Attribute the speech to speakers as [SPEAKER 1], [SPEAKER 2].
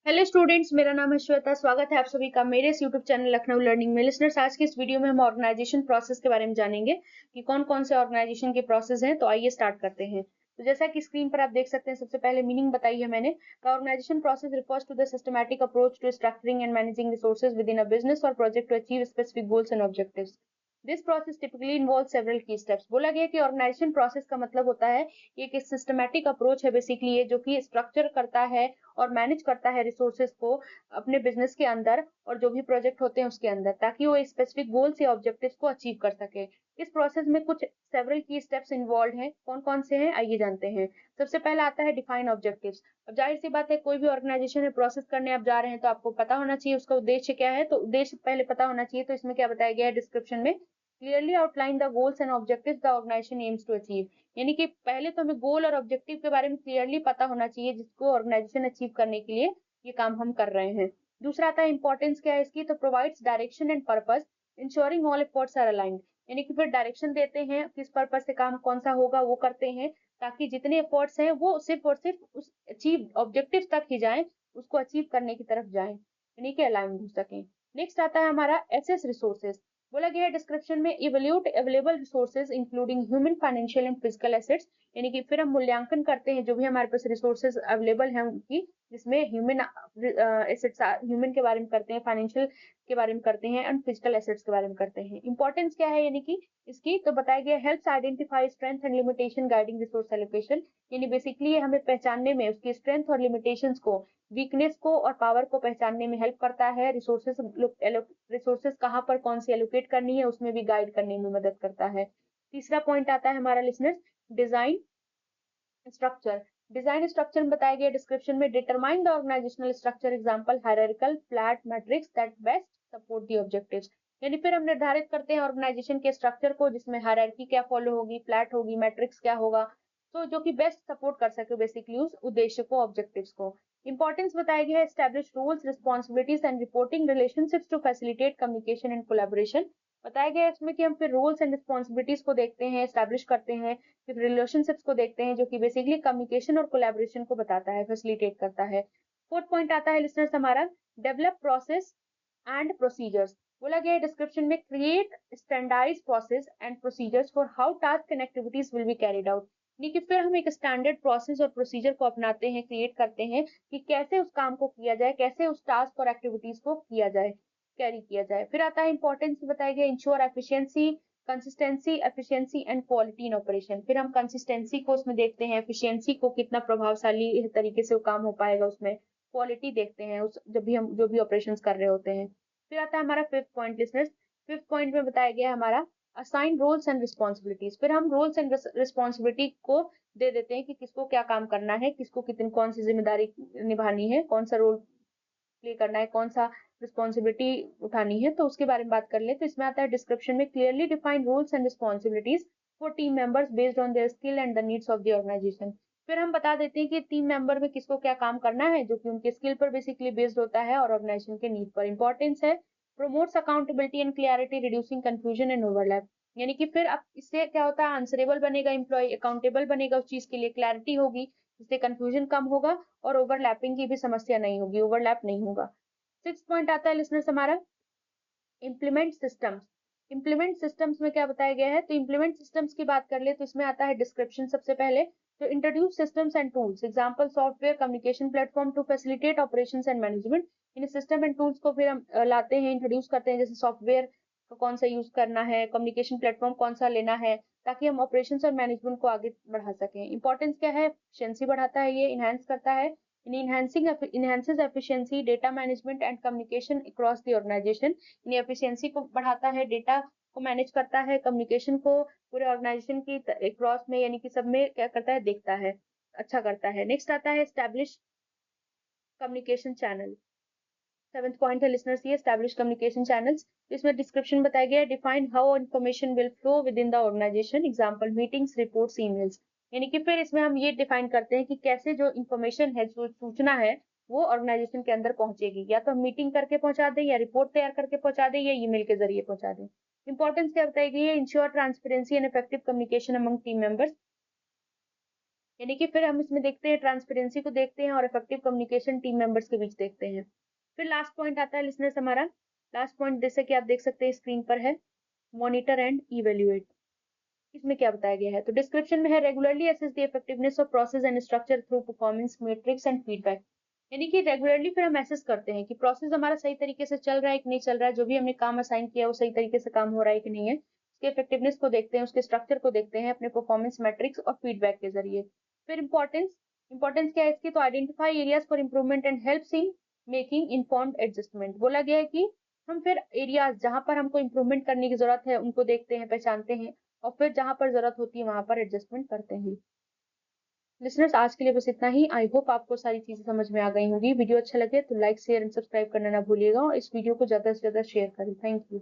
[SPEAKER 1] Hello students, मेरा नाम है श्वेता। स्वागत है आप सभी का मेरे इस यूट्यूब चैनल लखनऊ लर्निंग में। लिसनर्स, आज के इस वीडियो में हम ऑर्गेनाइजेशन प्रोसेस के बारे में जानेंगे कि कौन कौन से ऑर्गेनाइजेशन के प्रोसेस हैं। तो आइए स्टार्ट करते हैं। तो जैसा कि स्क्रीन पर आप देख सकते हैं, सबसे पहले मीनिंग बताई है मैंने। Organisation process refers to the systematic approach to structuring and managing resources within a business or project to achieve specific goals and objectives. This process typically involve several key steps. बोला गया कि organisation process का मतलब होता है ये एक systematic approach है बेसिकली, ये जो कि स्ट्रक्चर करता है और मैनेज करता है रिसोर्सेज को अपने बिजनेस के अंदर और जो भी प्रोजेक्ट होते हैं उसके अंदर, ताकि वो स्पेसिफिक गोल्स या ऑब्जेक्टिव्स को अचीव कर सके। इस प्रोसेस में कुछ सेवरल की स्टेप्स इन्वॉल्व हैं। कौन कौन से हैं आइए जानते हैं। सबसे पहला आता है डिफाइन ऑब्जेक्टिव्स। अब जाहिर सी बात है, कोई भी ऑर्गेनाइजेशन में प्रोसेस करने आप जा रहे हैं तो आपको पता होना चाहिए उसका उद्देश्य क्या है। तो उद्देश्य पहले पता होना चाहिए। तो इसमें क्या बताया गया है डिस्क्रिप्शन में, clearly outline the goals and objectives the organisation aims to achieve. यानी कि पहले तो हमें गोल और ऑब्जेक्टिव के बारे में क्लियरली पता होना चाहिए जिसको ऑर्गेनाइजेशन अचीव करने के लिए ये काम हम कर रहे हैं। दूसरा आता है इंपॉर्टेंस क्या है इसकी। तो provides direction and purpose ensuring all efforts are aligned. यानी कि फिर डायरेक्शन देते हैं किस पर्पस से काम कौन सा होगा वो करते हैं, ताकि जितने एफर्ट्स हैं वो सिर्फ और सिर्फ उस अचीव ऑब्जेक्टिव तक ही जाएं, उसको अचीव करने की तरफ जाएं, यानी कि अलाइन हो सकें। नेक्स्ट आता है हमारा एसेस रिसोर्सेज। बोला गया है डिस्क्रिप्शन में, evaluate available resources including human, financial and physical assets. यानी कि फिर हम मूल्यांकन करते हैं जो भी हमारे पास रिसोर्सेज अवेलेबल हैं उनकी, जिसमें ह्यूमन एसेट्स, ह्यूमन के बारे में करते हैं, फाइनेंशियल के बारे में करते हैं एंड फिजिकल एसेट्स के बारे में करते हैं। इंपॉर्टेंस क्या है यानी कि इसकी, तो बताया गया helps identify strength and limitation guiding resource allocation. यानी बेसिकली ये हमें पहचानने में उसकी स्ट्रेंथ और लिमिटेशंस को, वीकनेस को और पावर को पहचानने में हेल्प करता है। रिसोर्सेस कहाँ पर कौन सी एलोकेट करनी है उसमें भी गाइड करने में मदद करता है। तीसरा पॉइंट आता है हमारा listeners, design structure. Design structure में बताया गया डिस्क्रिप्शन में, determine the organisational structure example hierarchical flat matrix that best support the objectives. यानी फिर हम निर्धारित करते हैं ऑर्गेनाइजेशन के स्ट्रक्चर को, जिसमें हायरार्की क्या फॉलो होगी, फ्लैट होगी, मैट्रिक्स क्या होगा, तो जो कि बेस्ट सपोर्ट कर सके बेसिकली उस उद्देश्य को, ऑब्जेक्टिव्स को। इंपॉर्टेंस बताया गया है, establish roles, responsibilities and reporting relationships to facilitate communication and collaboration. बताया गया है इसमें कि हम फिर रूल्स एंड रिस्पॉन्सिबिलिटीज को देखते हैं, एस्टैब्लिश करते हैं, फिर रिलेशनशिप्स को देखते हैं जो कि बेसिकली कम्युनिकेशन और कोलैबोरेशन को बताता है, फैसिलिटेट करता है। फोर्थ पॉइंट आता है लिसनर्स हमारा, डेवलप प्रोसेस एंड प्रोसीजर्स। बोला गया है डिस्क्रिप्शन में, create standardise process and procedures for how task and activities will be carried out. यानी कि फिर हम एक स्टैंडर्ड प्रोसेस और प्रोसीजर को अपनाते हैं, क्रिएट करते हैं कि कैसे उस काम को किया जाए, कैसे उस टास्क और एक्टिविटीज को किया जाए, कैरी किया जाए। फिर आता है इंपॉर्टेंस बताया गया, ensure efficiency, consistency, efficiency and quality in operation. फिर हम कंसिस्टेंसी को उसमें देखते हैं, एफिशिएंसी को कितना प्रभावशाली तरीके से वो काम हो पाएगा उसमें, क्वालिटी देखते हैं उस जब भी हम जो भी ऑपरेशंस कर रहे होते हैं। फिर आता है हमारा fifth point listeners. Fifth point में बताया गया है हमारा, असाइन रोल्स एंड रिस्पॉन्सिबिलिटीज। फिर हम रोल्स एंड रिस्पॉन्सिबिलिटी को दे देते हैं कि किसको क्या काम करना है, किसको कितनी कौन सी जिम्मेदारी निभानी है, कौन सा रोल प्ले करना है, कौन सा रिस्पॉन्सिबिलिटी उठानी है, तो उसके बारे में बात कर ले। तो इसमें आता है डिस्क्रिप्शन में, clearly define roles and responsibilities for team members based on their skill and the needs of the organisation. फिर हम बता देते हैं कि टीम मेंबर में किसको क्या काम करना है, जो कि उनके स्किल पर बेसिकली बेस्ड होता है और ऑर्गेनाइजेशन के नीड पर। इंपॉर्टेंस है, promotes accountability and clarity, reducing confusion and overlap. यानी कि फिर अब इससे क्या होता है, आंसरेबल बनेगा एम्प्लॉय, अकाउंटेबल बनेगा उस चीज के लिए, क्लैरिटी होगी जिससे कंफ्यूजन कम होगा और ओवरलैपिंग की भी समस्या नहीं होगी, ओवरलैप नहीं होगा। सिक्स पॉइंट आता है लिसनर्स हमारा, इम्प्लीमेंट सिस्टम्स। इम्प्लीमेंट सिस्टम्स में क्या बताया गया है, तो इम्प्लीमेंट सिस्टम्स की बात कर ले तो इसमें आता है डिस्क्रिप्शन सबसे पहले, तो introduce systems and tools, example software, communication platform to facilitate operations and management. इन सिस्टम एंड टूल्स को फिर हम लाते हैं, इंट्रोड्यूस करते हैं, जैसे सॉफ्टवेयर को कौन सा यूज करना है, कम्युनिकेशन प्लेटफॉर्म कौन सा लेना है, ताकि हम ऑपरेशंस और मैनेजमेंट को आगे बढ़ा सकें। इंपॉर्टेंस क्या है, एफिशिएंसी बढ़ाता है, ये इनहेंस करता है, in enhancing enhances efficiency, data management and communication across the organization। यानी एफिशिएंसी को बढ़ाता है, डेटा को मैनेज करता है, कम्युनिकेशन को पूरे ऑर्गेनाइजेशन की क्रॉस में यानी कि सब में क्या करता है, देखता है, अच्छा करता है। नेक्स्ट आता है establish communication channel. Seventh point है लिसनर्स, ये एस्टैब्लिश कम्युनिकेशन चैनल्स। इसमें डिस्क्रिप्शन बताया गया है, define how information will flow within the organisation, example meetings, reports, emails. यानी कि फिर इसमें हम ये डिफाइन करते हैं कि कैसे जो इन्फॉर्मेशन है, जो सूचना है, वो ऑर्गेनाइजेशन के अंदर पहुंचेगी, या तो हम मीटिंग करके पहुंचा दें, या रिपोर्ट तैयार करके पहुंचा दें, या ईमेल के जरिए पहुंचा दें। इंपॉर्टेंस क्या बताई गई है, ensure transparency and effective communication among team members. यानी कि फिर हम इसमें देखते हैं ट्रांसपेरेंसी को देखते हैं और इफेक्टिव कम्युनिकेशन टीम मेंबर्स के बीच देखते हैं। फिर लास्ट पॉइंट आता है लिसनर्स हमारा। लास्ट पॉइंट जैसे कि आप देख सकते हैं स्क्रीन पर है, मॉनिटर एंड इवेल्युएट। इसमें क्या बताया गया है, तो डिस्क्रिप्शन में है regularly assess the effectiveness of process and structure through performance matrix and feedback. यानी कि रेगुलरली फिर हम एसेस करते हैं कि प्रोसेस हमारा सही तरीके से चल रहा है कि नहीं चल रहा है, जो भी हमने काम असाइन किया वो सही तरीके से काम हो रहा है कि नहीं है, उसके इफेक्टिवनेस को देखते हैं, उसके स्ट्रक्चर को देखते हैं अपने परफॉर्मेंस मैट्रिक्स और फीडबैक के जरिए। फिर इंपॉर्टेंस क्या है इसकी, तो identify areas for improvement and helps in making informed adjustment. बोला गया है कि हम फिर एरियाज जहां पर हमको इंप्रूवमेंट करने की जरूरत है उनको देखते हैं, पहचानते हैं और फिर जहां पर जरूरत होती है वहां पर एडजस्टमेंट करते हैं। लिसनर्स आज के लिए बस इतना ही। आई होप आपको सारी चीजें समझ में आ गई होंगी। वीडियो अच्छा लगे तो लाइक शेयर एंड सब्सक्राइब करना ना भूलिएगा और इस वीडियो को ज्यादा से ज्यादा शेयर करें। Thank you.